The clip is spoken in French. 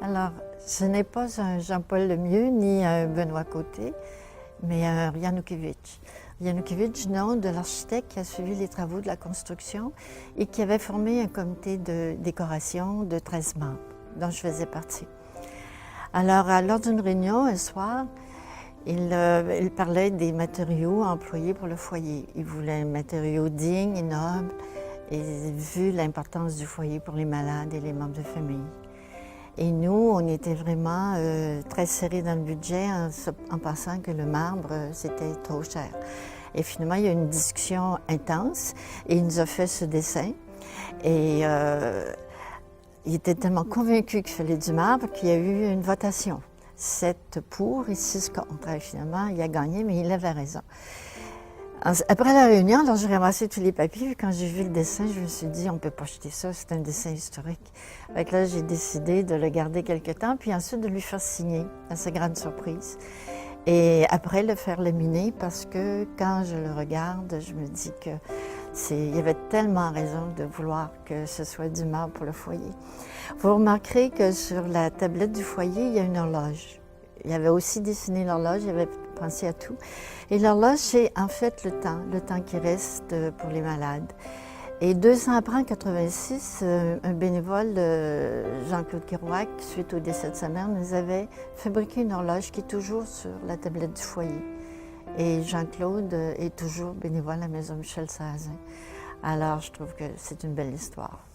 Alors, ce n'est pas un Jean-Paul Lemieux ni un Benoît Côté, mais un Janoukiewicz. Janoukiewicz, nom de l'architecte qui a suivi les travaux de la construction et qui avait formé un comité de décoration de 13 membres, dont je faisais partie. Alors, lors d'une réunion, un soir, il parlait des matériaux employés pour le foyer. Il voulait un matériau digne et noble, et vu l'importance du foyer pour les malades et les membres de famille. Et nous, on était vraiment très serrés dans le budget en pensant que le marbre, c'était trop cher. Et finalement, il y a eu une discussion intense et il nous a fait ce dessin. Et il était tellement convaincu qu'il fallait du marbre qu'il y a eu une votation. 7 pour et 6 contre. Et finalement, il a gagné, mais il avait raison. Après la réunion, alors j'ai ramassé tous les papiers, puis quand j'ai vu le dessin, je me suis dit, on ne peut pas jeter ça, c'est un dessin historique. Donc là, j'ai décidé de le garder quelque temps, puis ensuite de lui faire signer, à sa grande surprise. Et après, le faire laminer, parce que quand je le regarde, je me dis que il y avait tellement raison de vouloir que ce soit du marbre pour le foyer. Vous remarquerez que sur la tablette du foyer, il y a une horloge. Il avait aussi dessiné l'horloge, il avait pensé à tout. Et l'horloge, c'est en fait le temps qui reste pour les malades. Et 2 ans après, en 86, un bénévole, Jean-Claude Kerouac, suite au décès de sa mère, nous avait fabriqué une horloge qui est toujours sur la tablette du foyer. Et Jean-Claude est toujours bénévole à la Maison Michel Sarrazin. Alors, je trouve que c'est une belle histoire.